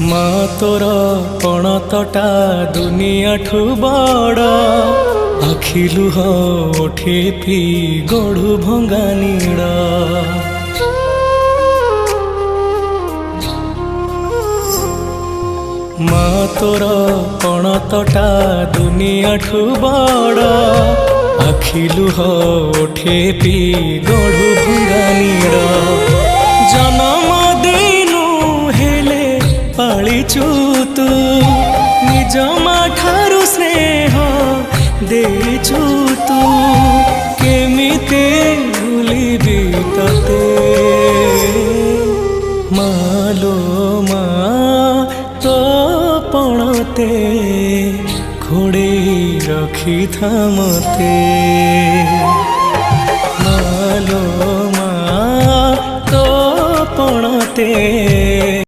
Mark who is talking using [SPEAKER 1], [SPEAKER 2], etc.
[SPEAKER 1] মা তোর পণতটা দুনিয়াঠু বড়, আখি লুহ ওঠে পি গড়ু ভঙ্গা নীড়। মা তোর পণতটা দুনিয়াঠু বড়, আখি লুহ ওঠে পি গড়ু ভঙ্গা নীড়। জনম দিনু হেলে পাଳିଛୁ তু, নিজ মা ଠାରୁ ସ୍ନେହ ଦେଇଛୁ ତୁ, କେମିତି ଭୁଲିବି ତତେ। ମାଲୋ ମା ତୋ ପଣତେ ଘୋଡ଼େଇ ରଖିଥା ମତେ। ମାଲୋ ମା ତୋ ପଣତେ